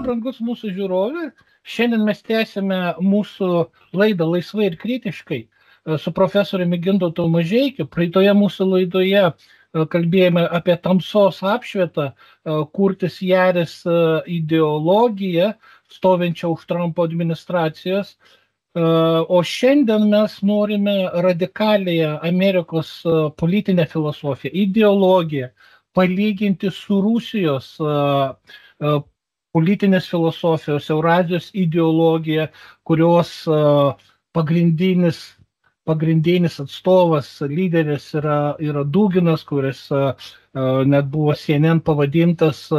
brangus mūsų žiūrovė. Šiandien mes tęsime mūsų laidą laisvai ir kritiškai su profesoriumi Gintautu Mažeikiu. Praeitoje mūsų laidoje kalbėjome apie tamsos apšvietą, kurtis Jaris ideologiją, stovinčią už Trumpo administracijos. O šiandien mes norime radikaliąją Amerikos politinę filosofiją, ideologiją palyginti su Rusijos politinės filosofijos, Eurazijos ideologija, kurios pagrindinis atstovas, lyderis yra Duginas, kuris net buvo CNN pavadintas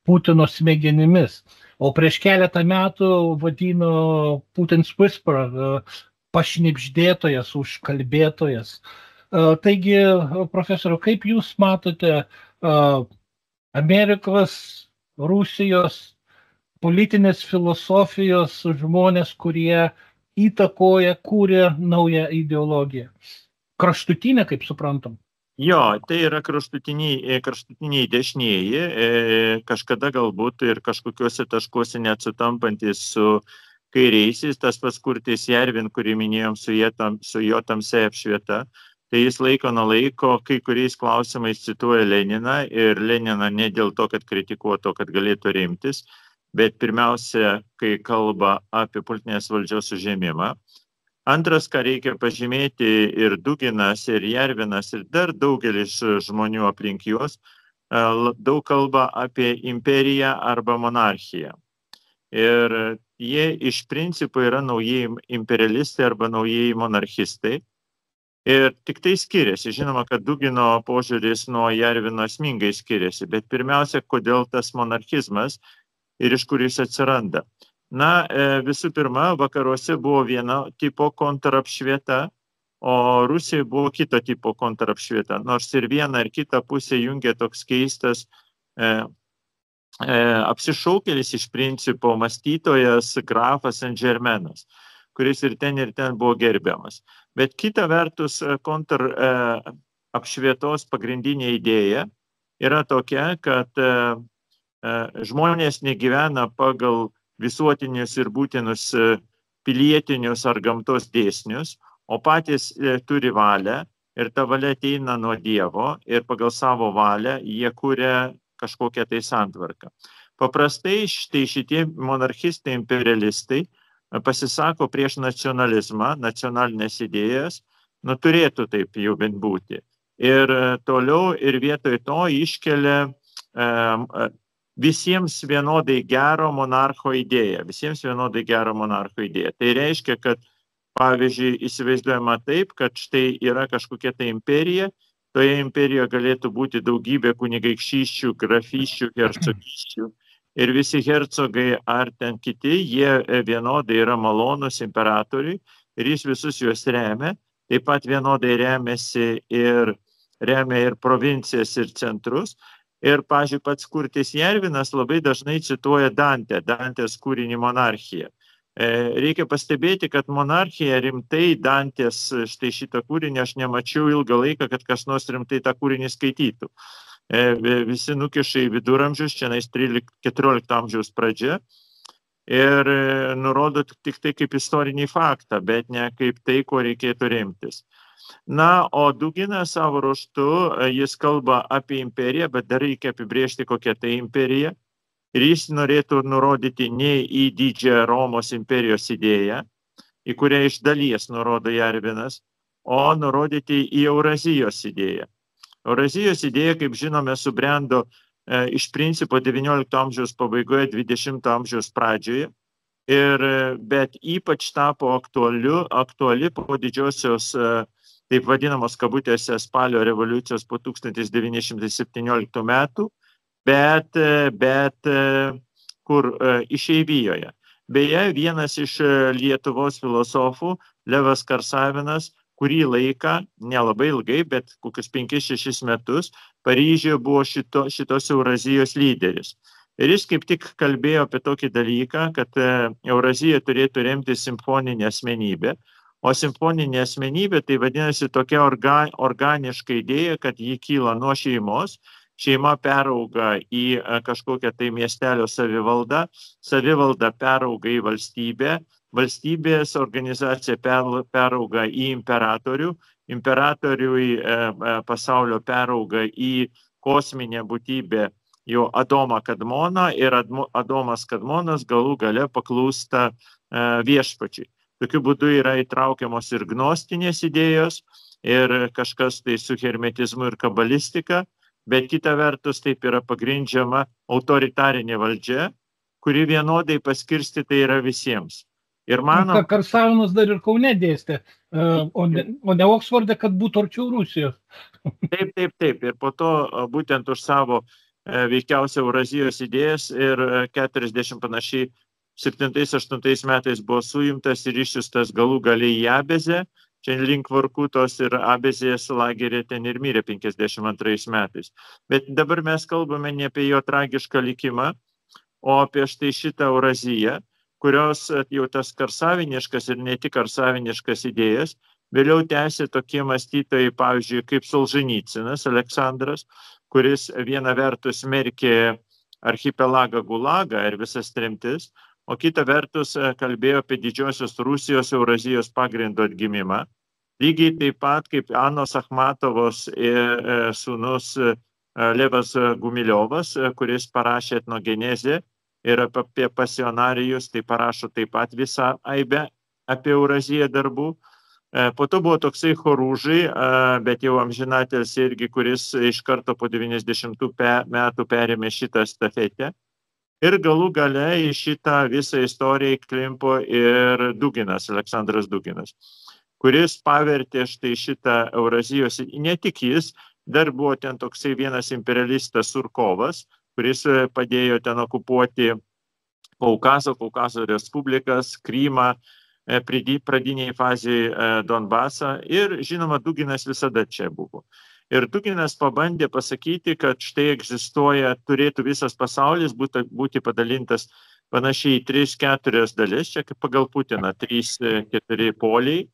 Putino smegenimis. O prieš keletą metų vadino Putin's Whisperer, pašnibždėtojas, užkalbėtojas. Taigi, profesoriau, kaip jūs matote Amerikos, Rusijos politinės filosofijos žmonės, kurie įtakoja, kūrė naują ideologiją? Kraštutinę, kaip suprantam. Jo, tai yra kraštutiniai dešinieji, kažkada galbūt ir kažkokiuose taškuose net sutampantis su kairiaisiais, tas pats Kurtis Järvin, kurį minėjom su jo tamsia apšvieta. Tai jis laiko nuo laiko kai kuriais klausimais cituoja Leniną ir Leniną ne dėl to, kad kritikuoto, kad galėtų remtis, bet pirmiausia, kai kalba apie politinės valdžios užėmimą. Antras, ką reikia pažymėti, ir Duginas, ir Järvinas, ir dar daugelis žmonių aplink juos, daug kalba apie imperiją arba monarchiją. Ir jie iš principo yra naujieji imperialistai arba naujieji monarchistai. Ir tik tai skiriasi. Žinoma, kad Dugino požiūris nuo Järvino esmingai skiriasi, bet pirmiausia, kodėl tas monarchizmas ir iš kur jis atsiranda. Na, visų pirma, vakaruose buvo vieno tipo kontrapšvieta, o Rusijai buvo kito tipo kontrapšvieta. Nors ir vieną ir kitą pusę jungia toks keistas apsišaukėlis iš principo mąstytojas grafas Saint-Germainas, kuris ir ten buvo gerbiamas. Bet kita vertus, apšvietos pagrindinė idėja yra tokia, kad žmonės negyvena pagal visuotinius ir būtinus pilietinius ar gamtos dėsnius, o patys turi valią ir ta valia ateina nuo Dievo ir pagal savo valią jie kuria kažkokią tai santvarką. Paprastai šitie monarchistai, imperialistai pasisako prieš nacionalizmą, nacionalinės idėjas, turėtų taip jau bent būti. Ir toliau ir vietoj to iškelia visiems vienodai gero monarcho idėją. Tai reiškia, kad, pavyzdžiui, įsivaizduojama taip, kad štai yra kažkokia tai imperija, toje imperijoje galėtų būti daugybė kunigaikščiščių, grafysčių, hercogiščių ir visi hercogai ar ten kiti, jie vienodai yra malonus imperatoriui ir jis visus juos remia, taip pat vienodai remia ir provincijas ir centrus. Ir, pavyzdžiui, pats Kurtis Järvinas labai dažnai cituoja Dantės kūrinį Monarchiją. Reikia pastebėti, kad Monarchija rimtai Dantės štai šitą kūrinį aš nemačiau ilgą laiką, kad kas nors rimtai tą kūrinį skaitytų. Visi nukiša į viduramžius, čia 14 amžiaus pradžia ir nurodo tik tai kaip istorinį faktą, bet ne kaip tai, ko reikėtų remtis. Na, o Duginas savo ruožtu, jis kalba apie imperiją, bet dar reikia apibrėžti, kokia tai imperija. Ir jis norėtų nurodyti ne į didžiąją Romos imperijos idėją, į kurią iš dalies nurodo Järvinas, o nurodyti į Eurazijos idėją. Eurazijos idėja, kaip žinome, subrendo iš principo 19 amžiaus pabaigoje, 20 amžiaus pradžioje, bet ypač tapo aktuali po didžiosios taip vadinamos kabutėse spalio revoliucijos po 1917 metų, bet kur išeivijoje. Beje, vienas iš Lietuvos filosofų, Levas Karsavinas, kurį laiką, nelabai ilgai, bet kokius 5-6 metus, Paryžiuje buvo šitos Eurazijos lyderis. Ir jis kaip tik kalbėjo apie tokį dalyką, kad Eurazija turėtų remti simfoninę asmenybę, o simfoninė asmenybė tai vadinasi tokia organiška idėja, kad ji kyla nuo šeimos šeima perauga į kažkokią tai miestelio savivaldą, savivalda perauga į valstybę, valstybės organizacija perauga į imperatorių, imperatoriui pasaulio perauga į kosminę būtybę jo Adomą Kadmoną ir Adomas Kadmonas galų gale paklūsta viešpačiui. Tokiu būdu yra įtraukiamos ir gnostinės idėjos, ir kažkas tai su hermetizmu ir kabalistika, bet kita vertus taip yra pagrindžiama autoritarinė valdžia, kuri vienodai paskirstyta yra visiems. Ir mano... Karsavinas dar ir Kaune dėstė, o ne Oksforde, kad būtų arčiau Rusijos. Taip. Ir po to būtent už savo veikiausiai Eurazijos idėjas ir 40 panašiai 7-8 metais buvo suimtas ir išsiųstas galų galiai į Abezę, čia link Vorkutos, ir Abezės lagerė ten ir mirė 52 metais. Bet dabar mes kalbame ne apie jo tragišką likimą, o apie štai šitą Euraziją, kurios jau tas karsaviniškas ir ne tik karsaviniškas idėjas vėliau tęsė tokie mąstytojai, pavyzdžiui, kaip Solženicinas Aleksandras, kuris viena vertus smerkė archipelagą Gulagą ir visas tremtis, o kita vertus kalbėjo apie didžiosios Rusijos Eurazijos pagrindo atgimimą. Lygiai taip pat kaip Anos Achmatovos sūnus Levas Gumiliovas, kuris parašė etnogenezę ir apie pasionarijus, tai parašo taip pat visą aibę apie Euraziją darbų. Po to buvo toksai Horužai, bet jau amžinatelis irgi, kuris iš karto po 90 metų perėmė šitą stafetę. Ir galų gale į šitą visą istoriją įklimpo ir Duginas, Aleksandras Duginas, kuris pavertė štai šitą Eurazijos, ne tik jis, dar buvo ten toksai vienas imperialistas Surkovas, kuris padėjo ten okupuoti Kaukazo respublikas, Krymą, pradiniai fazėje Donbasą, ir žinoma Duginas visada čia buvo. Ir Duginas pabandė pasakyti, kad štai egzistuoja, turėtų visas pasaulis būti padalintas panašiai į 3-4 dalis, čia kaip pagal Putiną 3-4 poliai,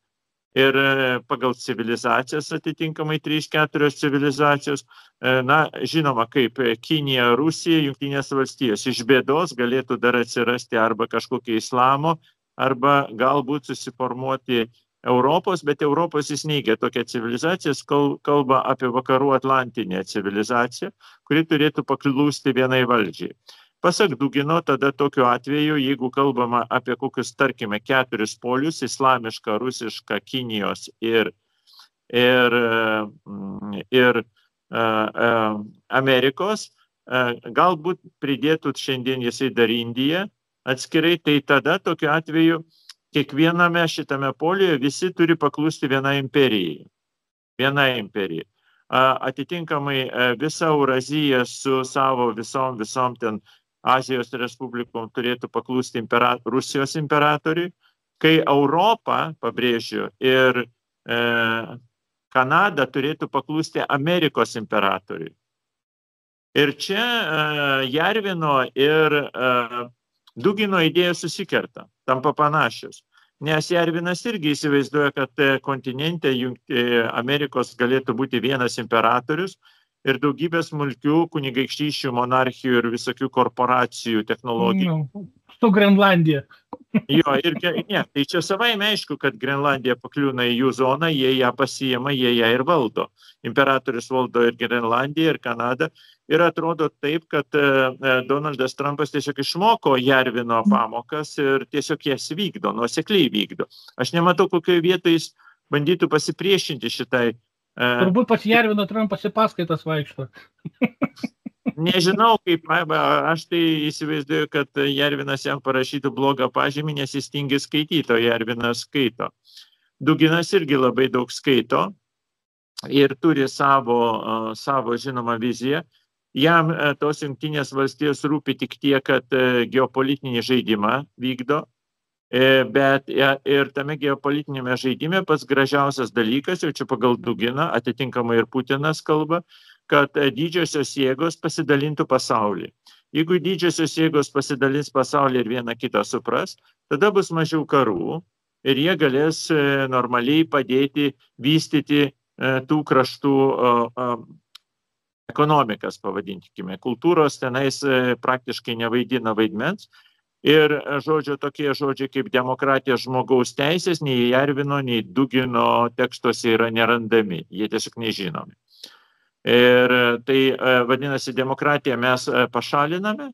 ir pagal civilizacijas atitinkamai 3-4 civilizacijos. Na, žinoma, kaip Kinija, Rusija, Jungtinės valstijos. Iš bėdos galėtų dar atsirasti arba kažkokie islamo, arba galbūt susiformuoti Europos, bet Europos jis neigia tokią civilizaciją, kalba apie vakarų Atlantinę civilizaciją, kuri turėtų paklūsti vienai valdžiai. Pasak Dugino, tada tokiu atveju, jeigu kalbama apie kokius, tarkime, 4 polius, islamišką, rusišką, Kinijos ir Amerikos, galbūt pridėtų šiandien jisai dar Indiją atskirai, tai tada tokiu atveju kiekviename šitame poliuje visi turi paklusti vienai imperijai. Atitinkamai visa Eurazija su savo visom ten Azijos respublikom turėtų paklusti Rusijos imperatoriui, kai Europa, pabrėžiu, ir Kanada turėtų paklusti Amerikos imperatoriui. Ir čia Jarvino ir Dugino idėja susikerta, tampa panašios. Nes Jarvinas irgi įsivaizduoja, kad kontinente Amerikos galėtų būti vienas imperatorius ir daugybė smulkių kunigaikštysčių, monarchijų ir visokių korporacijų, technologijų. Su Grenlandija. Jo, ir ne, tai čia savaime aišku, kad Grenlandija pakliūna į jų zoną, jie ją pasiima, jie ją ir valdo. Imperatorius valdo ir Grenlandiją, ir Kanadą. Ir atrodo taip, kad Donaldas Trumpas tiesiog išmoko Jarvino pamokas ir tiesiog jas vykdo, nuosekliai vykdo. Aš nematau, kokioje vietoje jis bandytų pasipriešinti šitai. Turbūt pas Jarvino Trumpas į paskaitas vaikšto. Nežinau, kaip, aš tai įsivaizduoju, kad Jarvinas jam parašytų blogą pažymį, nes jis tingi skaityti, o Jarvinas skaito. Duginas irgi labai daug skaito ir turi savo žinoma viziją. Jam tos Jungtinės valstijos rūpi tik tiek, kad geopolitinį žaidimą vykdo, bet ir tame geopolitinėme žaidime pats gražiausias dalykas, jau čia pagal Duginą, atitinkamai ir Putinas kalba, kad didžiosios jėgos pasidalintų pasaulį. Jeigu didžiosios jėgos pasidalins pasaulį ir vieną kitą supras, tada bus mažiau karų ir jie galės normaliai padėti vystyti tų kraštų ekonomikas, pavadinkime. Kultūros tenais praktiškai nevaidina vaidmens. Ir, žodžiu, tokie žodžiai kaip demokratija, žmogaus teisės, nei Jervino, nei Dugino tekstuose yra nerandami. Jie tiesiog nežinomi. Ir tai vadinasi, demokratiją mes pašaliname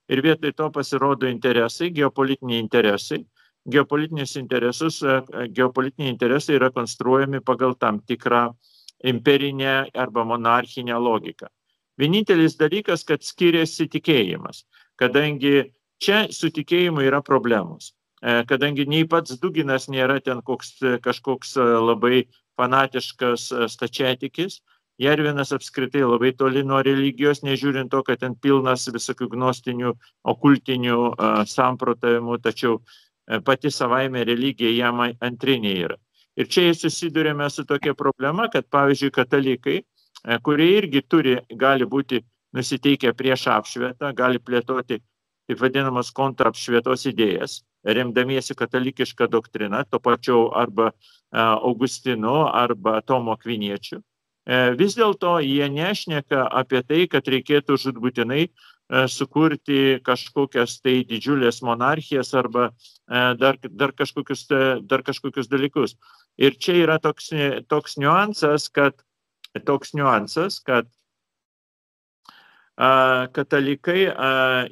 ir vietoj to pasirodo interesai, geopolitiniai interesai. Geopolitiniai interesai yra konstruojami pagal tam tikrą imperinę arba monarchinę logiką. Vienintelis dalykas, kad skiriasi tikėjimas, kadangi čia su tikėjimu yra problemos. Kadangi nei pats Duginas nėra ten kažkoks labai fanatiškas stačiatikis, Jervinas apskritai labai toli nuo religijos, nežiūrint to, kad ten pilnas visokių gnostinių, okultinių samprotavimų, tačiau pati savaime religija jam antrinė yra. Ir čia susidurėme su tokia problema, kad pavyzdžiui katalikai, kurie irgi gali būti nusiteikę prieš apšvietą, gali plėtoti taip vadinamas kontrapšvietos idėjas, remdamiesi katalikišką doktriną, to pačiu arba Augustinu, arba Tomo Akviniečiu. Vis dėlto jie nešneka apie tai, kad reikėtų žūtbūtinai sukurti kažkokias tai didžiulės monarchijas arba dar kažkokius dalykus. Ir čia yra toks niuansas, kad katalikai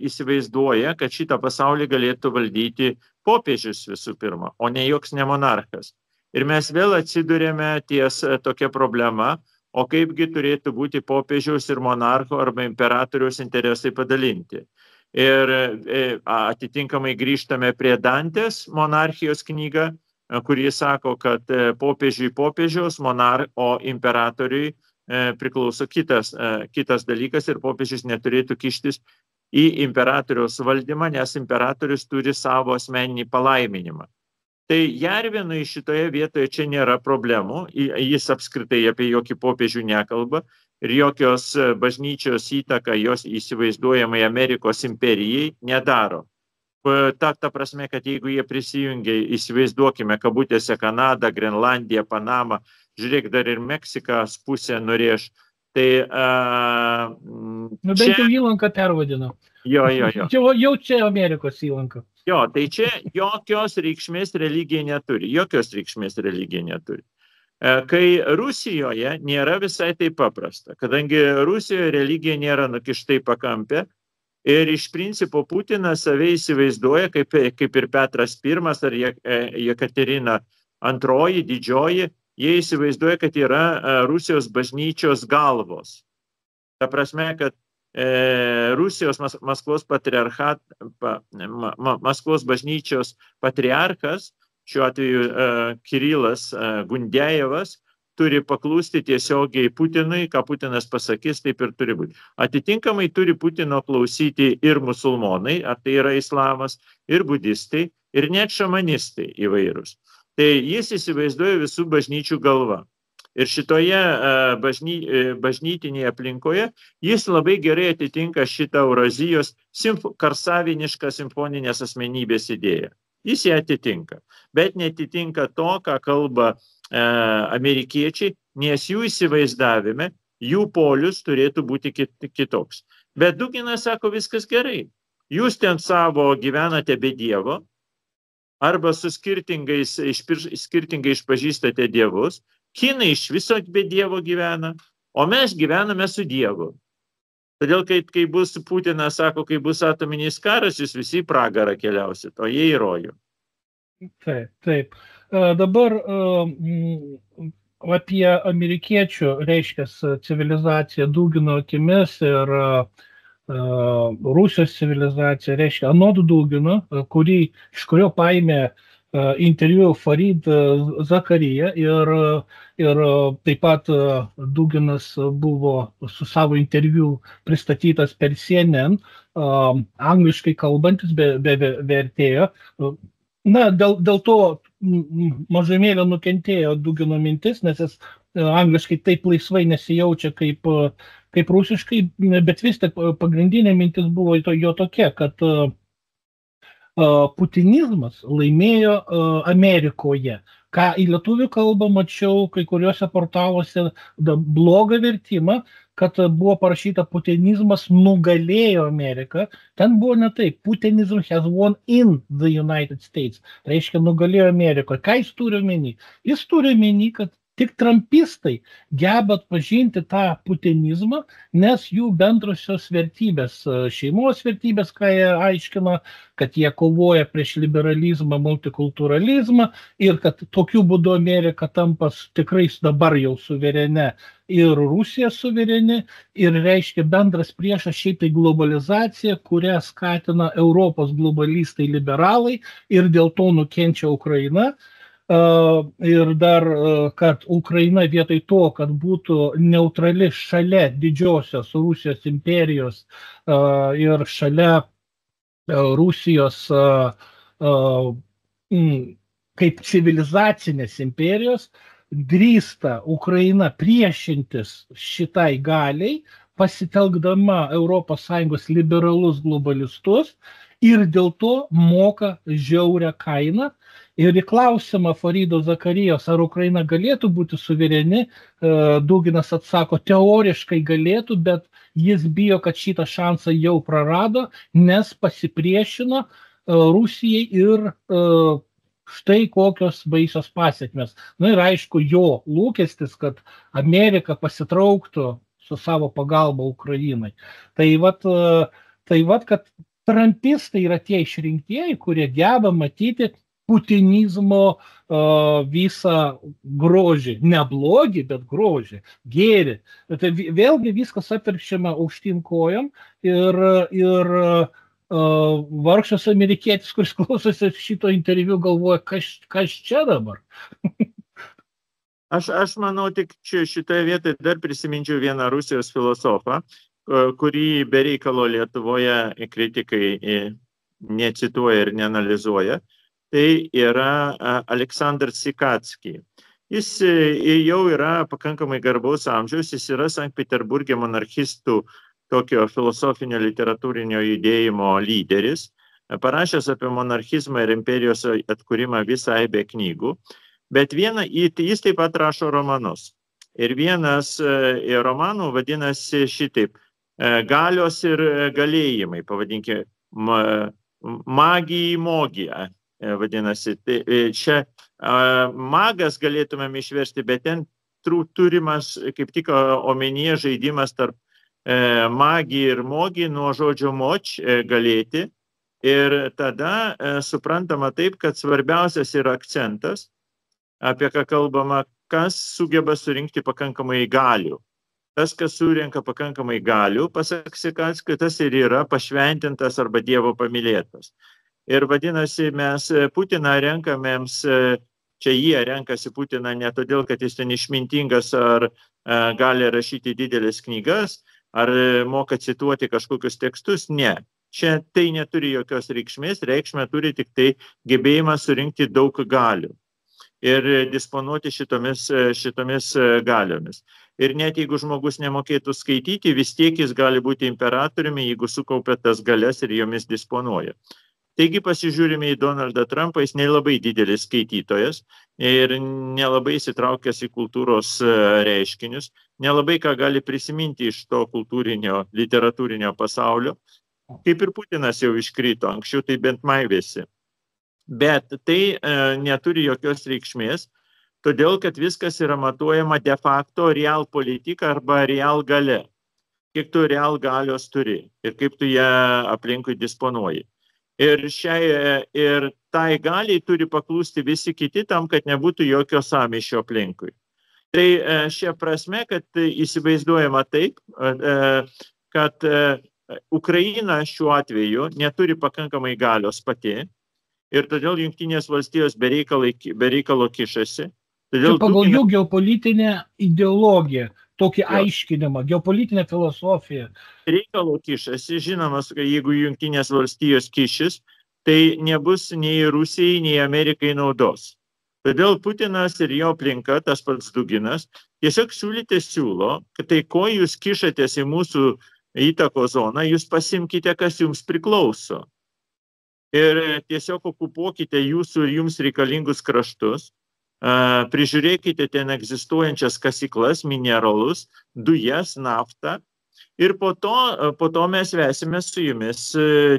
įsivaizduoja, kad šitą pasaulį galėtų valdyti popiežius visų pirma, o ne joks ne monarchas. Ir mes vėl atsidurėme ties tokia problema, o kaipgi turėtų būti popiežiaus ir monarcho arba imperatoriaus interesai padalinti. Ir atitinkamai grįžtame prie Dantės monarchijos knygą, kurį sako, kad popiežiui popiežiaus, o imperatoriui priklauso kitas dalykas ir popiežius neturėtų kištis į imperatoriaus valdymą, nes imperatorius turi savo asmeninį palaiminimą. Tai Jervinui šitoje vietoje čia nėra problemų, jis apskritai apie jokį popiežių nekalba ir jokios bažnyčios įtaka jos įsivaizduojamai Amerikos imperijai nedaro. Ta prasme, kad jeigu jie prisijungia, įsivaizduokime, kabutėse Kanadą, Grenlandiją, Panamą, žiūrėk, dar ir Meksikas pusę norėš, tai... Bent jau įlanką pervadino. Jo. Jau čia Amerikos įlanka. Jo, tai čia jokios reikšmės religija neturi. Kai Rusijoje nėra visai taip paprasta, kadangi Rusijoje religija nėra nukištai pakampė ir iš principo Putinas save įsivaizduoja kaip ir Petras I ar Jekaterina II didžioji, jie įsivaizduoja, kad yra Rusijos bažnyčios galvos. Ta prasme, kad Rusijos Maskvos bažnyčios patriarchas, šiuo atveju Kirilas Gundejevas, turi paklusti tiesiogiai Putinui, ką Putinas pasakys, taip ir turi būti. Atitinkamai turi Putino klausyti ir musulmonai, ar tai yra islamas, ir budistai, ir net šamanistai įvairūs. Tai jis įsivaizduoja visų bažnyčių galva. Ir šitoje bažnytinėje aplinkoje jis labai gerai atitinka šitą Eurazijos karsavinišką simfoninės asmenybės idėją. Jis ją atitinka, bet netitinka to, ką kalba amerikiečiai, nes jų įsivaizdavime jų polius turėtų būti kitoks. Bet Duginas sako, viskas gerai. Jūs ten savo gyvenate be Dievo, arba su skirtingai išpažįstate dievus. Kinai iš viso be Dievo gyvena, o mes gyvename su Dievu. Todėl, kai bus Putinas sako, kai bus atominis karas, jūs visi į pragarą keliausit, o jie į rojų. Taip. Dabar apie amerikiečių, reiškia, civilizaciją Dugino akimis ir Rusijos civilizacija, reiškia, anot Dugino, iš kurio paėmė interviu Farid Zakarija ir taip pat Duginas buvo su savo interviu pristatytas per CNN, angliškai kalbantis, be vertėjo. Na, dėl to mažumėlę nukentėjo Dugino mintis, nes jis angliškai taip laisvai nesijaučia kaip rusiškai, bet vis tik pagrindinė mintis buvo jo tokia, kad putinizmas laimėjo Amerikoje, ką į lietuvių kalbą mačiau kai kuriuose portaluose blogą vertimą, kad buvo parašyta putinizmas nugalėjo Ameriką. Ten buvo ne taip. Putinism has won in the United States. Reiškia, nugalėjo Ameriką. Ką jis turi omeny? Jis turi omeny, kad tik trumpistai geba atpažinti tą putinizmą, nes jų bendrosios vertybės, šeimos vertybės, ką jie aiškina, kad jie kovoja prieš liberalizmą, multikulturalizmą ir kad tokiu būdu Amerika tampa tikrai dabar jau suverene ir Rusija suvereni ir reiškia bendras priešas šiaip tai globalizacija, kurią skatina Europos globalistai liberalai ir dėl to nukenčia Ukraina. Ir dar, kad Ukraina vietoj to, kad būtų neutrali šalia didžiosios Rusijos imperijos ir šalia Rusijos kaip civilizacinės imperijos, drįsta Ukraina priešintis šitai galiai, pasitelkdama ES liberalus globalistus ir dėl to moka žiaurią kainą. Ir į klausimą Farido Zakarijos, ar Ukraina galėtų būti suvereni, Duginas atsako, teoriškai galėtų, bet jis bijo, kad šitą šansą jau prarado, nes pasipriešino Rusijai ir štai kokios baisios pasekmės. Na ir aišku, jo lūkestis, kad Amerika pasitrauktų su savo pagalba Ukrainai. Tai vat, kad trumpistai yra tie išrinktieji, kurie geba matyti putinizmo visą grožį, ne blogį, bet grožį, gėrį. Tai vėlgi viskas apverčiama aukštyn kojom ir vargšas amerikietis, kuris klausosi šito interviu, galvoja, kas čia dabar. Aš manau, tik šitoje vietoje dar prisiminčiau vieną Rusijos filosofą, kurį be reikalo Lietuvoje kritikai necituoja ir neanalizuoja. Tai yra Aleksandras Sikatskij. Jis jau yra pakankamai garbaus amžiaus, jis yra Sankt Peterburge monarchistų tokio filosofinio literatūrinio judėjimo lyderis, parašęs apie monarchizmą ir imperijos atkūrimą visą aibę knygų, bet jis taip pat rašo romanus. Ir vienas romanų vadinasi šitaip, galios ir galėjimai, pavadinkime, magija, mogija. Vadinasi, čia magas galėtumėm išversti, bet ten turimas kaip tik omenyje žaidimas tarp magija ir mogi nuo žodžio moč galėti ir tada suprantama taip, kad svarbiausias yra akcentas, apie ką kalbama, kas sugeba surinkti pakankamai galių. Tas, kas surenka pakankamai galių, pasak Sikatskio, tas ir yra pašventintas arba Dievo pamylėtas. Ir vadinasi, mes Putiną renkamėms, čia jie renkasi Putiną ne todėl, kad jis ten išmintingas ar gali rašyti didelės knygas, ar moka cituoti kažkokius tekstus, ne. Čia tai neturi jokios reikšmės, reikšmė turi tik tai gebėjimą surinkti daug galių ir disponuoti šitomis galiomis. Ir net jeigu žmogus nemokėtų skaityti, vis tiek jis gali būti imperatoriumi, jeigu sukaupia tas galias ir jomis disponuoja. Taigi pasižiūrime į Donaldą Trumpą, jis nelabai didelis skaitytojas ir nelabai įsitraukęs į kultūros reiškinius, nelabai ką gali prisiminti iš to kultūrinio, literatūrinio pasaulio, kaip ir Putinas jau iškrito, anksčiau tai bent maivėsi. Bet tai neturi jokios reikšmės, todėl kad viskas yra matuojama de facto real politika arba real galia. Kiek tu real galios turi ir kaip tu ją aplinkui disponuoji. Ir tai galiai turi paklusti visi kiti tam, kad nebūtų jokio sąmyšio aplinkui. Tai šia prasme, kad įsivaizduojama taip, kad Ukraina šiuo atveju neturi pakankamai galios pati ir todėl Jungtinės valstijos be reikalo kišasi. Pagal jų geopolitinę ideologiją, tokį aiškinimą, geopolitinę filosofiją. Reikalo kišasi, žinomas, kad jeigu Jungtinės valstijos kišis, tai nebus nei Rusijai, nei Amerikai naudos. Todėl Putinas ir jo aplinka, tas pats Duginas, tiesiog siūlo, kad tai ko jūs kišatės į mūsų įtako zoną, jūs pasimkite, kas jums priklauso. Ir tiesiog okupuokite jūsų ir jums reikalingus kraštus. prižiūrėkite ten egzistuojančias kasyklas, mineralus, dujas, naftą ir po to mes vesime su jumis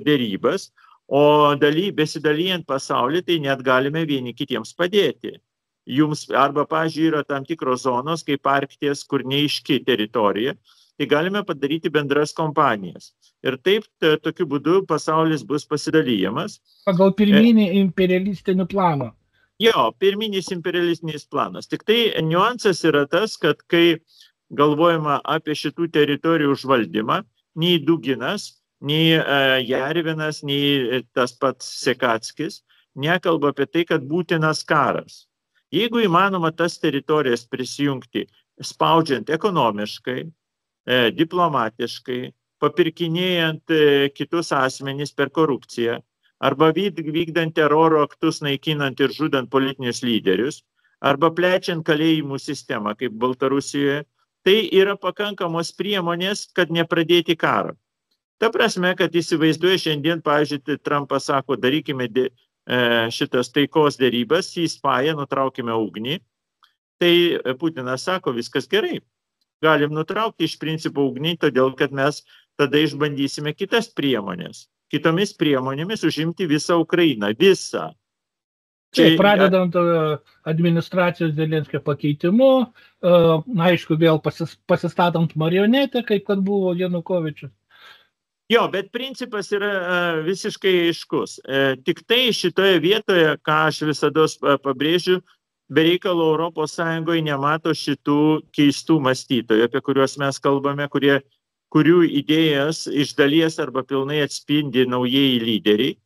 dėrybas, o besidalijant pasaulį, tai net galime vieni kitiems padėti. Jums arba, pavyzdžiui, yra tam tikros zonos, kaip Arkties, kur neaiški teritorija, tai galime padaryti bendras kompanijas. Ir taip, tokiu būdu pasaulis bus pasidalyjamas. Pagal pirminį imperialistinį planą. Jo, pirminis imperialistinis planas. Tik tai niuansas yra tas, kad kai galvojama apie šitų teritorijų užvaldymą, nei Duginas, nei Järvinas, nei tas pats Sekatskis nekalba apie tai, kad būtinas karas. Jeigu įmanoma tas teritorijas prisijungti, spaudžiant ekonomiškai, diplomatiškai, papirkinėjant kitus asmenys per korupciją, arba vykdant teroro aktus, naikinant ir žudant politinius lyderius, arba plečiant kalėjimų sistemą, kaip Baltarusijoje, tai yra pakankamos priemonės, kad nepradėti karą. Ta prasme, kad įsivaizduoja šiandien, pavyzdžiui, Trumpas sako, darykime šitas taikos dėrybas, ceasefire, nutraukime ugnį. Tai Putinas sako, viskas gerai. Galim nutraukti iš principo ugnį, todėl kad mes tada išbandysime kitas priemonės. Kitomis priemonėmis užimti visą Ukrainą. Visą. Čia pradedant administracijos Zelenskio pakeitimu, aišku, vėl pasistatant marionetę, kaip kad buvo Janukovičius. Jo, bet principas yra visiškai aiškus. Tik tai šitoje vietoje, ką aš visada pabrėžiu, bereikalo Europos Sąjungoje nemato šitų keistų mąstytojų, apie kuriuos mes kalbame, kurių idėjas iš dalies arba pilnai atspindi naujieji lyderiai.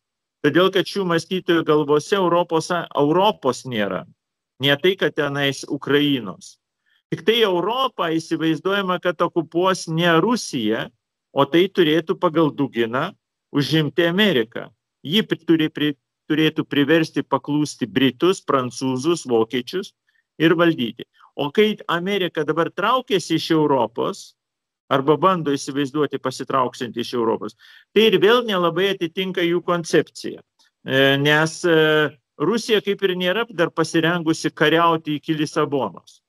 Todėl, kad šių mąstytojų galvose Europos nėra. Ne tai, kad tenais Ukrainos. Tik tai Europą įsivaizduojama, kad okupuos ne Rusija, o tai turėtų pagal Duginą užimti Ameriką. Ji turėtų priversti paklūsti Britus, Prancūzus, Vokiečius ir valdyti. O kai Amerika dabar traukiasi iš Europos, arba bando įsivaizduoti pasitrauksiant iš Europos, tai ir vėl nelabai atitinka jų koncepciją. Nes Rusija kaip ir nėra dar pasirengusi kariauti iki Lisabonos.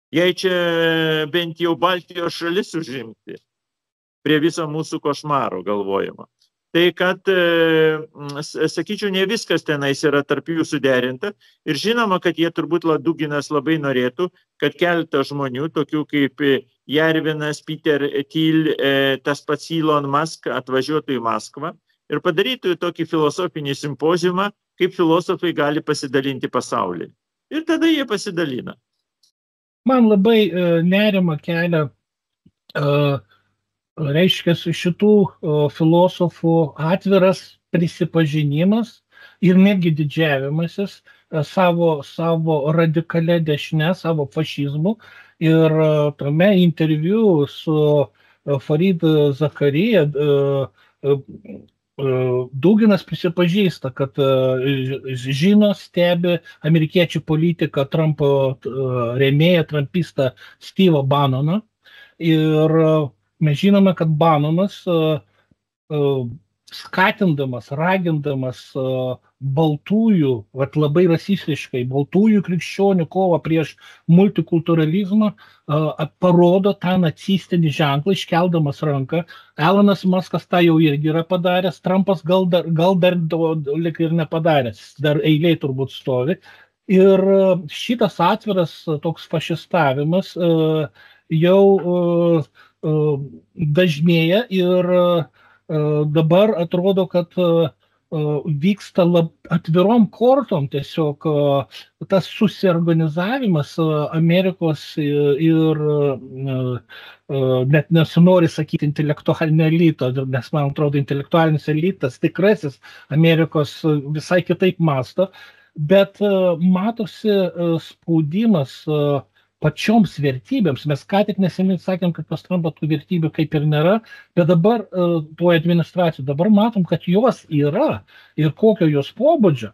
Jei čia bent jau Baltijos šalis užimti, prie viso mūsų košmaro galvojama. Tai kad, sakyčiau, ne viskas tenais yra tarp jų suderinta ir žinoma, kad jie turbūt Duginas labai norėtų, kad keletas žmonių, tokių kaip Järvinas, Peter Thiel, tas pats Elon Musk atvažiuotų į Maskvą ir padarytų tokį filosofinį simpoziumą, kaip filosofai gali pasidalinti pasaulį. Ir tada jie pasidalina. Man labai nerima kelia reiškia šitų filosofų atviras prisipažinimas ir netgi didžiavimasis savo radikalia dešine, savo fašizmu. Ir tame interviu su Farid Zakarija Duginas prisipažįsta, kad žino, stebi amerikiečių politiką Trumpo rėmėją, trumpistą Steve'ą Bannoną. Ir mes žinome, kad Bannonas skatindamas, ragindamas baltųjų, labai rasistiškai, baltųjų krikščionių kovą prieš multikulturalizmą, parodo tą nacistinį ženklą, iškeldamas ranką. Elonas Muskas tą jau irgi yra padaręs, Trumpas gal dar lik ir nepadaręs, dar eiliai turbūt stovi. Ir šitas atviras toks fašistavimas jau dažnėja ir dabar atrodo, kad vyksta atvirom kortom tiesiog tas susiorganizavimas Amerikos ir net nesinori sakyti intelektualinio elito, nes man atrodo intelektualinis elitas tikrasis Amerikos visai kitaip mąsto, bet matosi spaudimas pačioms vertybėms. Mes ką tik neseniai sakėm, kad pas Trumpą tų vertybių kaip ir nėra, bet dabar tuo administracijų, dabar matom, kad jos yra ir kokio jos pobūdžio.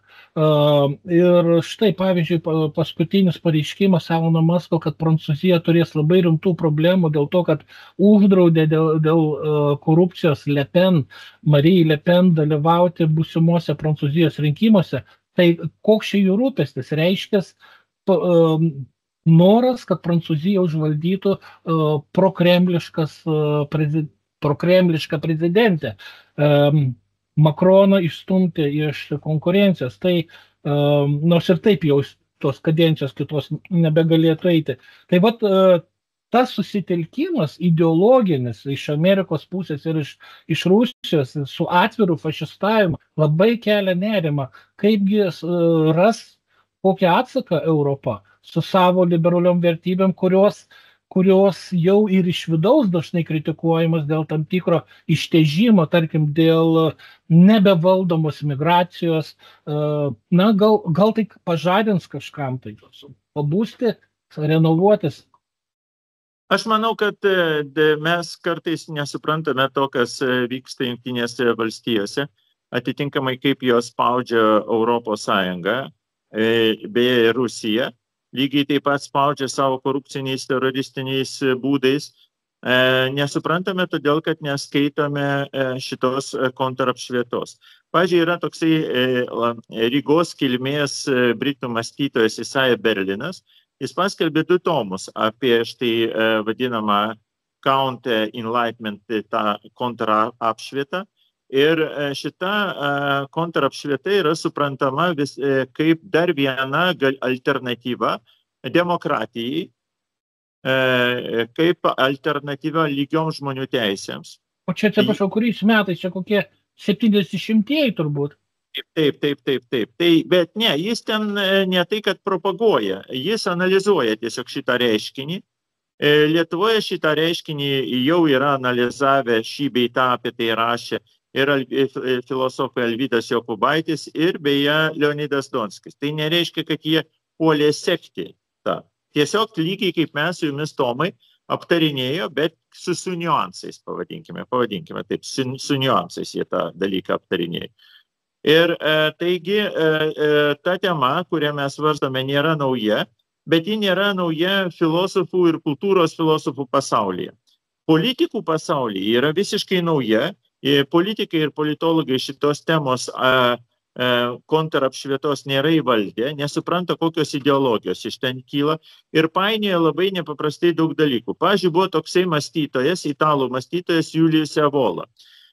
Ir štai, pavyzdžiui, paskutinis pareiškimas Elono Musko, kad Prancūzija turės labai rimtų problemų dėl to, kad uždraudė dėl korupcijos Marie Le Pen dalyvauti būsimuose Prancūzijos rinkimuose. Tai koks čia jų rūpestis? Reiškia noras, kad Prancūzija užvaldytų prokremlišką prezidentę. Makroną išstumti iš konkurencijos. Tai nors ir taip jau tos kadencijos kitos nebegalėtų eiti. Tai vat tas susitelkimas ideologinis iš Amerikos pusės ir iš Rusijos su atviru fašistavimu labai kelia nerimą, kaipgi ras kokį atsaką Europą su savo liberaliom vertybėm, kurios jau ir iš vidaus dažnai kritikuojamas dėl tam tikro ištežimo, tarkim, dėl nebevaldomos migracijos. Na, gal tai pažadins kažkam tai, pabūsti, renovuotis. Aš manau, kad mes kartais nesuprantame to, kas vyksta Jungtinėse valstijose, atitinkamai kaip jos spaudžia Europos Sąjungą, beje, Rusija, lygiai taip pat spaudžia savo korupciniais teroristiniais būdais. Nesuprantame todėl, kad neskaitome šitos kontrapšvietos. Pavyzdžiui, yra toksai Rygos kilmės britų mąstytojas Isaiah Berlinas. Jis paskelbė 2 tomus apie štai vadinamą Counter Enlightenment, tą kontrapšvietą. Ir šita kontrapšvieta yra suprantama kaip dar viena alternatyva demokratijai, kaip alternatyva lygiom žmonių teisėms. O čia, atsiprašau, kuriais metais, čia kokie 70-ieji turbūt? Taip. Tai, bet ne, jis ten ne tai, kad propaguoja, jis analizuoja tiesiog šitą reiškinį. Lietuvoje šitą reiškinį jau yra analizavę, šį bei tą apie tai rašė ir filosofai Alvydas Jokubaitis ir beje Leonidas Donskis. Tai nereiškia, kad jie puolė sekti tą. Tiesiog lygiai kaip mes su jumis, Tomai, aptarinėjo, bet su niuansais, pavadinkime taip, su niuansais jie tą dalyką aptarinėjo. Ir taigi ta tema, kurią mes svarstame, nėra nauja, bet ji nėra nauja filosofų ir kultūros filosofų pasaulyje. Politikų pasaulyje yra visiškai nauja. Politikai ir politologai šitos temos kontrapšvietos nėra įvaldę, nesupranta, kokios ideologijos iš ten kyla ir painioja labai nepaprastai daug dalykų. Pavyzdžiui, buvo toksai mąstytojas, italų mąstytojas Julius Evola.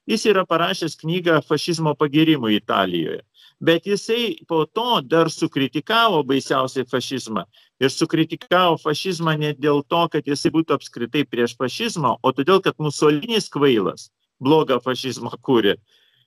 Jis yra parašęs knygą fašizmo pagyrimų Italijoje, bet jisai po to dar sukritikavo baisiausiai fašizmą. Ir sukritikavo fašizmą ne dėl to, kad jisai būtų apskritai prieš fašizmą, o todėl, kad Musolinis kvailas blogą fašizmą kūrė.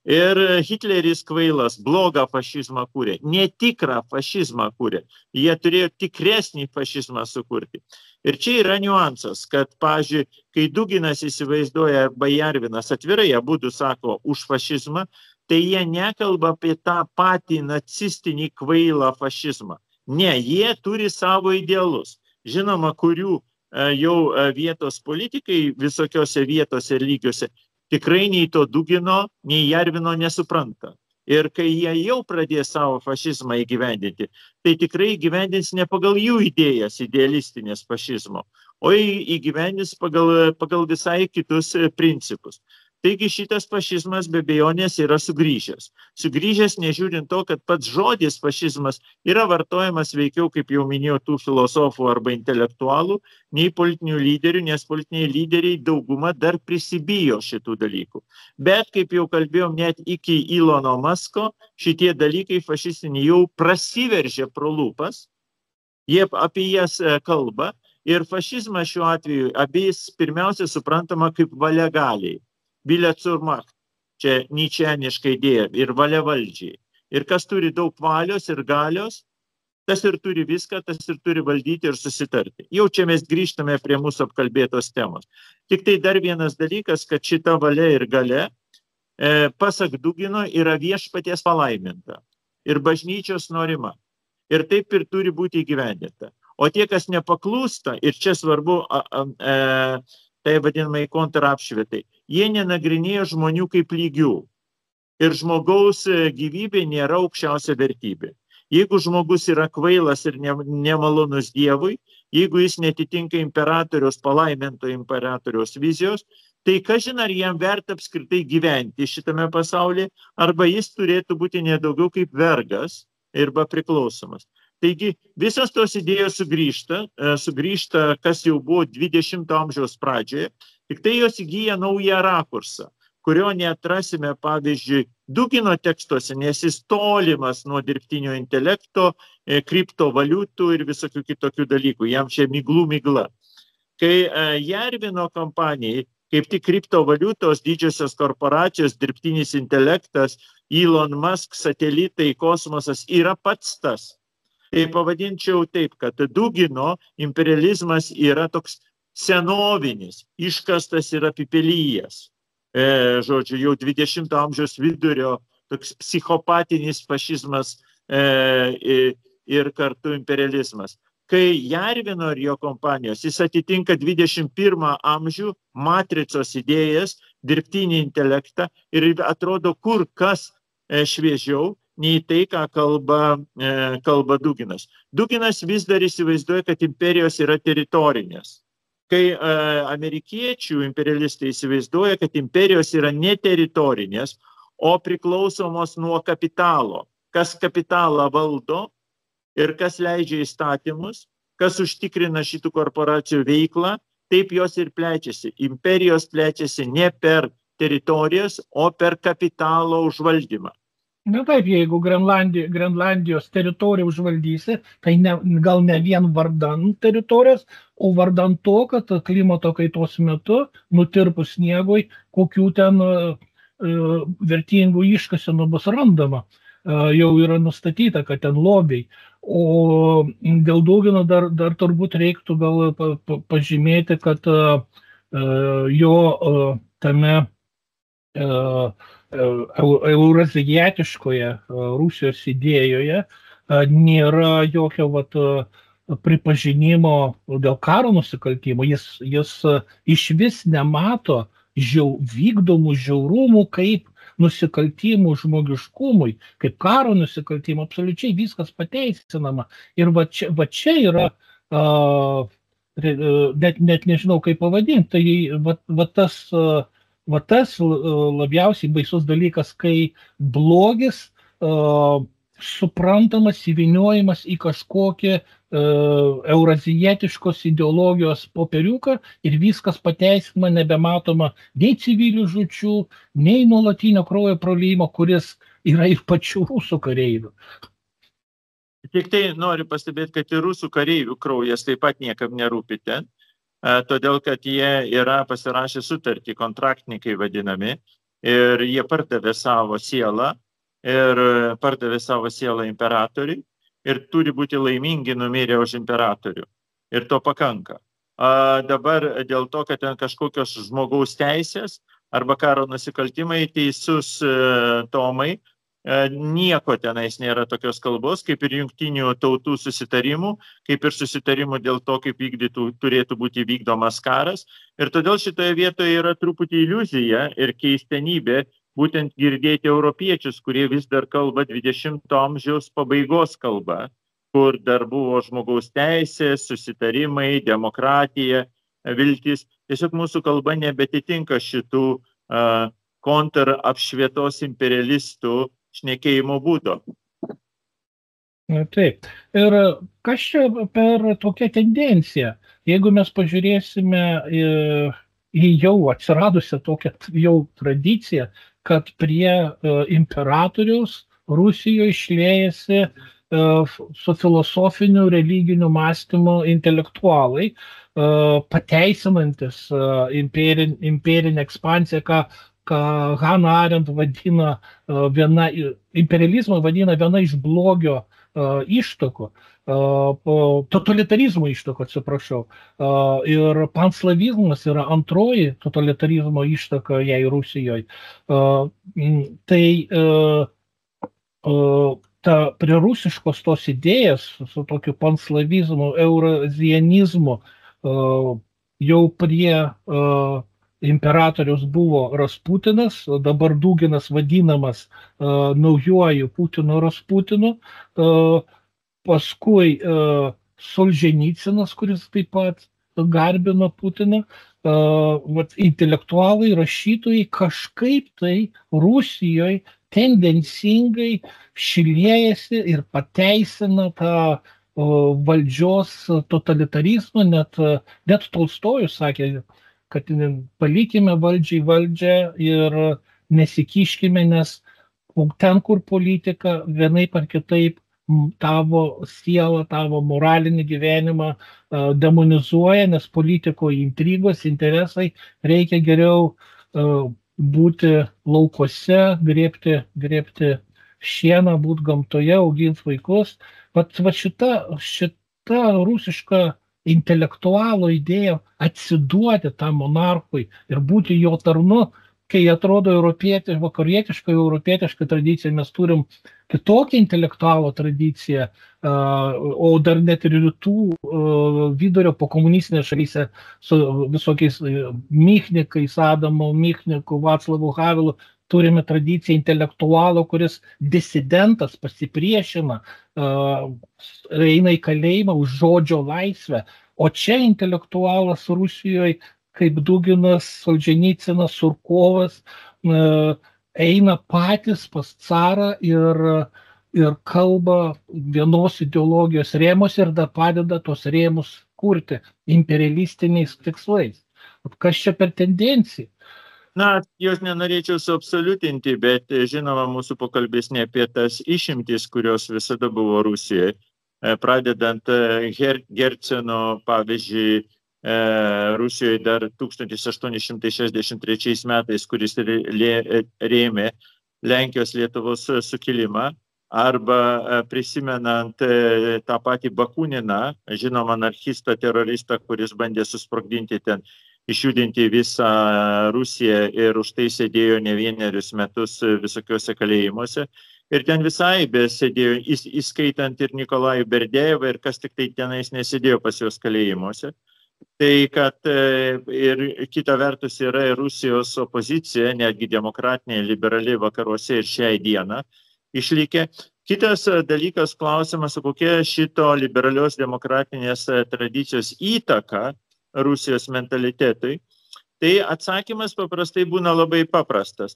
Ir Hitleris kvailas blogą fašizmą kūrė, netikrą fašizmą kūrė. Jie turėjo tikresnį fašizmą sukurti. Ir čia yra niuansas, kad, pavyzdžiui, kai Duginas įsivaizduoja arba Jarvinas atvirai abudu sako už fašizmą, tai jie nekalba apie tą patį nacistinį kvailą fašizmą. Ne, jie turi savo idealus. Žinoma, kurių jau vietos politikai visokiose vietose ir lygiuose tikrai nei to Dugino, nei Jarvino nesupranta. Ir kai jie jau pradės savo fašizmą įgyvendinti, tai tikrai įgyvendins ne pagal jų idėjas idealistinės fašizmo, o įgyvendins pagal visai kitus principus. Taigi šitas fašizmas be abejonės yra sugrįžęs. Sugrįžęs nežiūrint to, kad pats žodis fašizmas yra vartojamas veikiau, kaip jau minėjau, tų filosofų arba intelektualų, nei politinių lyderių, nes politiniai lyderiai dauguma dar prisibijo šitų dalykų. Bet, kaip jau kalbėjom, net iki Elono Musko, šitie dalykai fašistiniai jau prasiveržė pro lūpas, jie apie jas kalba ir fašizmas šiuo atveju abiejais pirmiausia suprantama kaip valia galiai. Bilet zur Macht, čia nyčeniška idėja, ir valia valdžiai. Ir kas turi daug valios ir galios, tas ir turi viską, tas ir turi valdyti ir susitarti. Jau čia mes grįžtame prie mūsų apkalbėtos temos. Tik tai dar vienas dalykas, kad šita valia ir galia, pasak Dugino, yra viešpaties palaiminta ir bažnyčios norima. Ir taip ir turi būti įgyvendinta. O tie, kas nepaklūsta, ir čia svarbu tai vadinamai kontrapšvietai, jie nenagrinėja žmonių kaip lygių. Ir žmogaus gyvybė nėra aukščiausia vertybė. Jeigu žmogus yra kvailas ir nemalonus Dievui, jeigu jis netitinka imperatoriaus, palaiminto imperatoriaus vizijos, tai kažin ar jam verta apskritai gyventi šitame pasaulyje, arba jis turėtų būti nedaugiau kaip vergas, arba priklausomas. Taigi visos tos idėjos sugrįžta, kas jau buvo 20 amžiaus pradžioje, tik tai jos įgyja naują rakursą, kurio neatrasime, pavyzdžiui, Dugino tekstuose, nes jis tolimas nuo dirbtinio intelekto, kriptovaliutų ir visokių kitokių dalykų. Jam čia migla. Kai Järvino kompanijai, kaip tik kriptovaliutos, didžiosios korporacijos, dirbtinis intelektas, Elon Musk, satelitai, kosmosas yra pats tas. Tai pavadinčiau taip, kad Dugino imperializmas yra toks senovinis, iškastas ir apipelyjas. Žodžiu, jau 20 amžiaus vidurio toks psichopatinis fašizmas ir kartu imperializmas. Kai Järvino ir jo kompanijos, jis atitinka 21 amžių matricos idėjas, dirbtinį intelektą ir atrodo kur kas šviežiau nei tai, ką kalba Duginas. Duginas vis dar įsivaizduoja, kad imperijos yra teritorinės. Kai amerikiečių imperialistai įsivaizduoja, kad imperijos yra ne teritorinės, o priklausomos nuo kapitalo. Kas kapitalą valdo ir kas leidžia įstatymus, kas užtikrina šitų korporacijų veiklą, taip jos ir plečiasi. Imperijos plečiasi ne per teritorijas, o per kapitalo užvaldymą. Na taip, jeigu Grenlandijos teritoriją užvaldysi, tai gal ne vien vardan teritorijos, o vardan to, kad klimato kaitos metu nutirpus sniegui, kokių ten vertingų iškasenų bus randama. Jau yra nustatyta, kad ten lobiai. O dėl Dugino dar turbūt reiktų gal pažymėti, kad jo tame eurazijietiškoje Rusijos idėjoje nėra jokio pripažinimo dėl karo nusikaltimų. Jis išvis nemato vykdomų žiaurumų kaip nusikaltimų žmogiškumui, kaip karo nusikaltimų, absoliučiai viskas pateisinama. Ir va čia yra, net nežinau kaip pavadinti, tai tas labiausiai baisus dalykas, kai blogis suprantamas, įvyniojimas į kažkokią eurazijietiškos ideologijos popieriuką ir viskas pateisinama, nebematoma nei civilių žūčių, nei nuolatinio kraujo praliejimo, kuris yra ir pačių rusų kareivių. Tik tai noriu pastebėti, kad ir rusų kareivių kraujas taip pat niekam nerūpi ten, todėl kad jie yra pasirašę sutartį, kontraktininkai vadinami, ir jie pardavė savo sielą imperatoriui ir turi būti laimingi numirę už imperatorių. Ir to pakanka. Dabar dėl to, kad ten kažkokios žmogaus teisės arba karo nusikaltimai, teisus Tomai, nieko tenais nėra tokios kalbos, kaip ir jungtinių tautų susitarimų, kaip ir susitarimų dėl to, kaip turėtų būti vykdomas karas. Ir todėl šitoje vietoje yra truputį iliuzija ir keistenybė būtent girdėti europiečius, kurie vis dar kalba 20 amžiaus pabaigos kalba, kur dar buvo žmogaus teisės, susitarimai, demokratija, viltis. Tiesiog mūsų kalba nebetitinka šitų kontrapšvietos imperialistų šnekėjimo būdo. Taip. Ir kas čia per tokią tendenciją? Jeigu mes pažiūrėsime į jau atsiradusią tokią jau tradiciją, kad prie imperatoriaus Rusijoje išliejasi su filosofiniu religiniu mąstymu intelektualai, pateisinantis imperinę ekspansiją, ką Hannah Arendt vadina imperializmą vadina viena iš blogio ištakų, totalitarizmo ištakų, atsiprašau. Ir panslavizmas yra antroji totalitarizmo ištaka jai Rusijoje. Tai prie rusiškos tos idėjas su tokiu panslavizmu, eurazianizmu jau prie imperatorius buvo Rasputinas, dabar Duginas vadinamas naujuoju Putino Rasputinu, paskui Solženicinas, kuris taip pat garbino Putiną, intelektualai, rašytojai kažkaip tai Rusijoje tendencingai šiliejasi ir pateisina tą valdžios totalitarizmą, net Tolstojus sakė, kad palikime valdžią ir nesikiškime, nes ten, kur politika vienaip ar kitaip tavo sielą, tavo moralinį gyvenimą demonizuoja, nes politikoje intrigos, interesai, reikia geriau būti laukose, grėbti šieną, būti gamtoje, auginti vaikus. Vat šita rusiška intelektualo idėja atsiduoti tam monarchui ir būti jo tarnu, kai atrodo vakarietiška, europietiška tradicija, mes turim kitokią intelektualo tradiciją, o dar net ir rytų vidurio po komunistinės šalyse su visokiais Michnikais, Adamu Michniku, Vaclavu Havelu, turime tradiciją intelektualo, kuris disidentas pasipriešina, eina į kalėjimą už žodžio laisvę. O čia intelektualas Rusijoje, kaip Duginas, Solženicinas, Surkovas, eina patys pas carą ir kalba vienos ideologijos rėmus ir dar padeda tos rėmus kurti imperialistiniais tikslais. Kas čia per tendencija? Na, jos nenorėčiau suabsoliutinti, bet žinoma, mūsų pokalbės ne apie tas išimtis, kurios visada buvo Rusijoje. Pradedant Gerceno, pavyzdžiui, Rusijoje dar 1863 metais, kuris rėmė Lenkijos Lietuvos sukilimą, arba prisimenant tą patį Bakuniną, žinomą anarchistą, teroristą, kuris bandė susprogdinti ten, išjudinti visą Rusiją ir už tai sėdėjo ne vienerius metus visokiuose kalėjimuose. Ir ten visai besėdėjo, įskaitant ir Nikolajų Berdejevą ir kas tik tai tenais nesėdėjo pas juos kalėjimuose. Tai kad ir kita vertus yra Rusijos opozicija, netgi demokratinė, liberali vakaruose ir šiai dieną išlikę. Kitas dalykas, klausimas, kokia šito liberalios demokratinės tradicijos įtaka Rusijos mentalitetui. Tai atsakymas paprastai būna labai paprastas.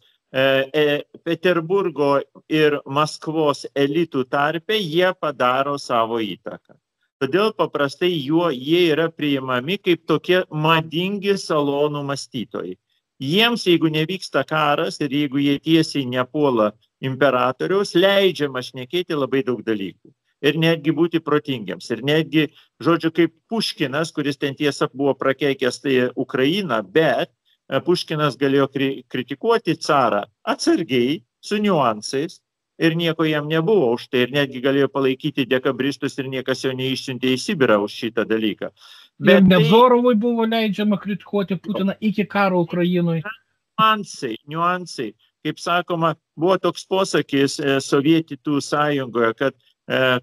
Peterburgo ir Maskvos elitų tarpe jie padaro savo įtaką. Todėl paprastai jie yra priimami kaip tokie madingi salonų mąstytojai. Jiems, jeigu nevyksta karas ir jeigu jie tiesiai nepuola imperatoriaus, leidžiama šnekėti labai daug dalykų. Ir netgi būti protingiams. Ir netgi, žodžiu, kaip Puškinas, kuris ten tiesa buvo prakeikęs tai Ukrainą, bet Puškinas galėjo kritikuoti carą atsargiai, su niuansais, ir nieko jam nebuvo už tai, ir netgi galėjo palaikyti dekabristus ir niekas jo neišsiuntė į Sibirą už šitą dalyką. Bet Nevzorovui buvo leidžiama kritikuoti Putiną iki karo Ukrainoje. Niuansai. Kaip sakoma, buvo toks posakis Sovietų sąjungoje, kad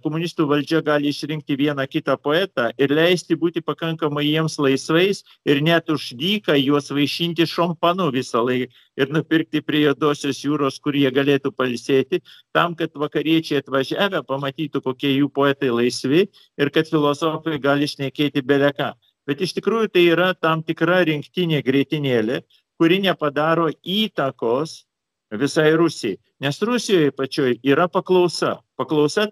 komunistų valdžia gali išrinkti vieną kitą poetą ir leisti būti pakankamai jiems laisvais ir net už dyką juos vaišinti šampanu visą laiką ir nupirkti prie Juodosios jūros, kur jie galėtų pailsėti, tam, kad vakariečiai atvažiavę pamatytų, kokie jų poetai laisvi ir kad filosofai gali šnekėti beleką. Bet iš tikrųjų tai yra tam tikra rinktinė greitinėlė, kuri nepadaro įtakos visai Rusijai. Nes Rusijoje pačioj yra paklausa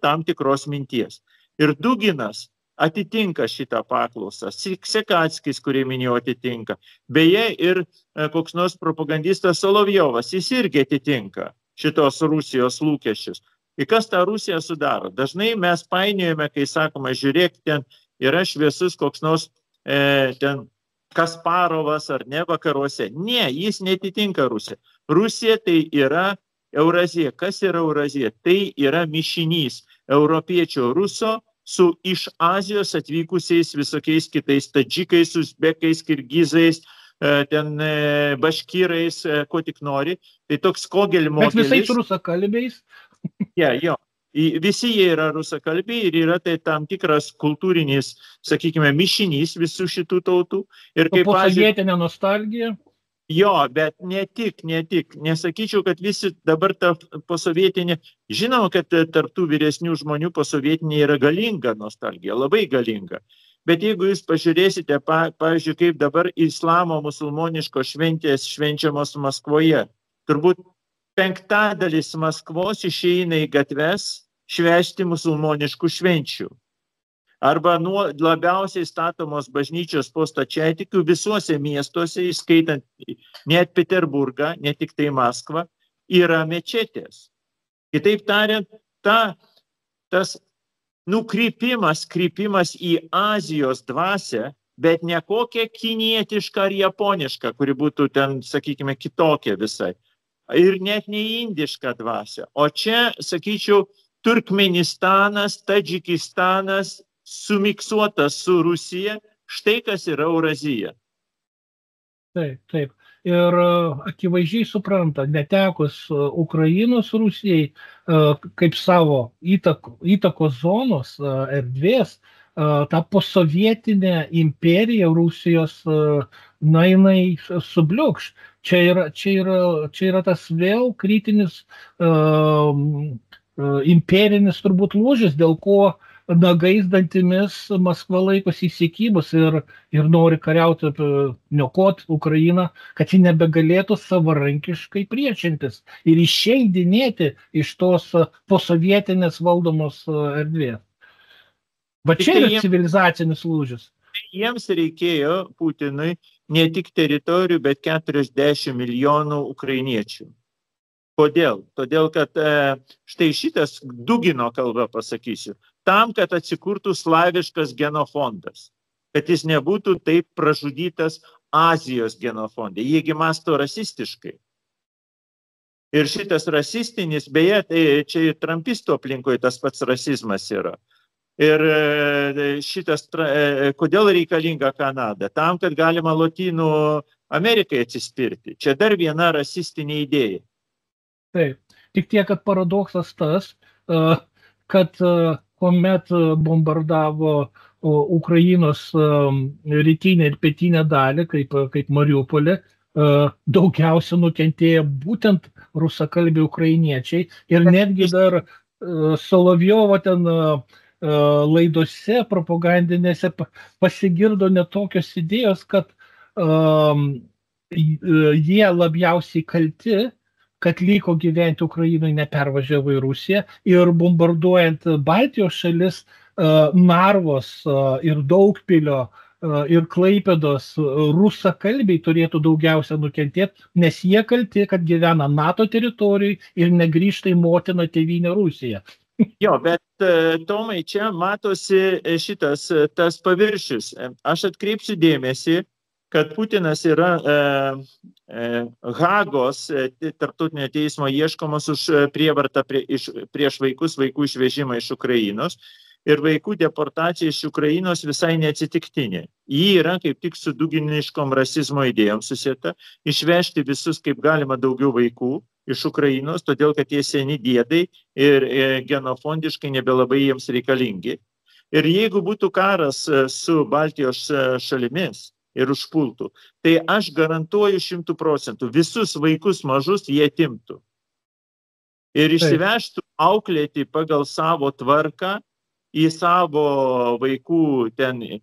tam tikros minties. Ir Duginas atitinka šitą paklausą. Sekatskis, kurį minėjau, atitinka. Beje, ir koks nors propagandistas Solovjovas, jis irgi atitinka šitos Rusijos lūkesčius. Ir kas tą Rusiją sudaro? Dažnai mes painiojame, kai sakoma, žiūrėk, ten yra šviesus koks nors ten Kasparovas ar ne vakaruose. Ne, jis netitinka Rusiją. Rusija tai yra Eurazija. Kas yra Eurazija? Tai yra mišinys europiečio ruso su iš Azijos atvykusiais visokiais kitais tadžikais, uzbekais, kirgizais, ten baškyrais, ko tik nori. Tai toks Kogel modelis. Bet visais rusakalbiais? Jo. Visi jie yra rusakalbiai ir yra tai tam tikras kultūrinis, sakykime, mišinys visų šitų tautų. Ir kaip posovietinė nostalgija? Jo, bet ne tik. Nesakyčiau, kad visi dabar ta posovietinė, žinoma, kad tarptų vyresnių žmonių posovietinė yra galinga nostalgija, labai galinga. Bet jeigu jūs pažiūrėsite, pavyzdžiui, kaip dabar islamo musulmoniškos šventės švenčiamos Maskvoje, turbūt penktadalis Maskvos išeina į gatves švęsti musulmoniškų švenčių. Arba nuo labiausiai statomos bažnyčios po stačiatikių visuose miestuose, įskaitant net Peterburgą, ne tik tai Maskvą, yra mečetės. Kitaip tariant, tas krypimas į Azijos dvasią, bet ne kokią kinietišką ar japonišką, kuri būtų ten, sakykime, kitokia visai. Ir net ne indišką dvasią. O čia, sakyčiau, Turkmenistanas, Tadžikistanas sumiksuotas su Rusija, štai kas yra Eurazija. Taip, taip. Ir akivaizdžiai supranta, netekus Ukrainos Rusijai kaip savo įtakos zonos erdvės, ta posovietinė imperija Rusijos, jinai subliukš. Čia yra tas vėl kritinis imperinis turbūt lūžis, dėl ko nagais dantimis Maskva laikosi įsikibus ir nori kariauti, niokot Ukrainą, kad ji nebegalėtų savarankiškai priešintis ir išeidinėti iš tos posovietinės valdomos erdvės. Va čia yra civilizacinis lūžis. Jiems reikėjo Putinui ne tik teritorijų, bet 40 milijonų ukrainiečių. Kodėl? Todėl, kad štai šitas Dugino kalba pasakysiu, tam, kad atsikurtų slaviškas genofondas, kad jis nebūtų taip pražudytas Azijos genofonde. Jiegi mąsto rasistiškai. Ir šitas rasistinis, beje, tai čia ir trampistų aplinkoje tas pats rasizmas yra. Ir šitas, kodėl reikalinga Kanada? Tam, kad galima Lotynų Amerikai atsispirti. Čia dar viena rasistinė idėja. Taip, tik tiek, kad paradoksas tas, kad kuomet bombardavo Ukrainos rytinę ir pietinę dalį, kaip Mariupolį, daugiausia nukentėjo būtent rusakalbiai ukrainiečiai ir netgi dar Solovjovo ten laidose propagandinėse pasigirdo netokios idėjos, kad jie labiausiai kalti, kad liko gyventi Ukrainoje, nepervažiavo į Rusiją ir bombarduojant Baltijos šalis, Narvos ir Daugpilio ir Klaipėdos rusakalbiai turėtų daugiausia nukentėti, nes jie kalti, kad gyvena NATO teritorijai ir negrįžta į motiną tėvynę Rusiją. Jo, bet Tomai, čia matosi tas paviršius. Aš atkreipsiu dėmesį, kad Putinas yra Hagos tarptautinio teismo ieškomas už prievartą prieš vaikus, vaikų išvežimą iš Ukrainos ir vaikų deportacija iš Ukrainos visai neatsitiktinė. Ji yra kaip tik su duginiškom rasizmo idėjom susieta, išvežti visus kaip galima daugiau vaikų iš Ukrainos, todėl kad jie seni diedai ir genofondiškai nebelabai jiems reikalingi. Ir jeigu būtų karas su Baltijos šalimis ir užpultų, tai aš garantuoju 100%, visus vaikus mažus jie atimtų. Ir išsivežtų auklėti pagal savo tvarką į savo vaikų ten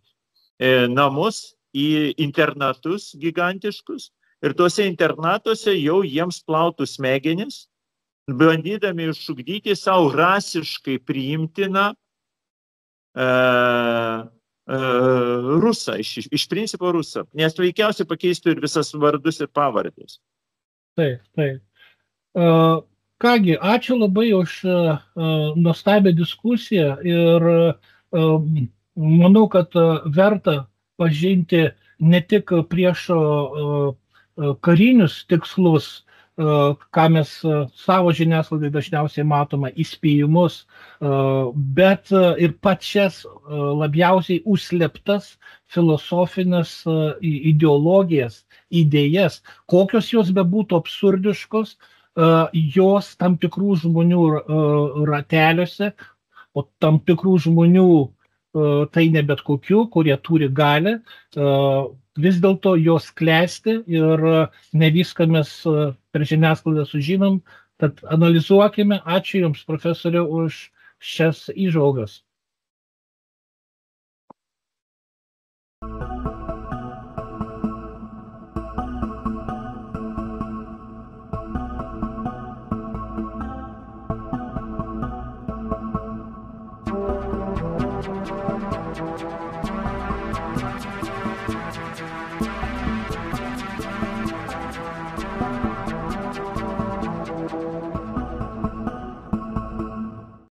namus, į internatus gigantiškus. Ir tuose internatuose jau jiems plautų smegenis, bandydami išugdyti savo rasiškai priimtiną rusą, iš principo rusą, nes veikiausiai pakeistų ir visas vardus ir pavardės. Taip, taip. Kągi, ačiū labai už nuostabią diskusiją ir manau, kad verta pažinti ne tik priešo karinius tikslus, ką mes savo žiniasklaidai dažniausiai matome įspėjimus, bet ir pačias labiausiai užslėptas filosofinės ideologijas, idėjas, kokios jos bebūtų absurdiškos, jos tam tikrų žmonių rateliuose, o tam tikrų žmonių tai ne bet kokių, kurie turi galią, vis dėlto jos klesti ir ne viską mes per žiniasklaidą sužinom, tad analizuokime. Ačiū Jums, profesoriau, už šias įžvalgas.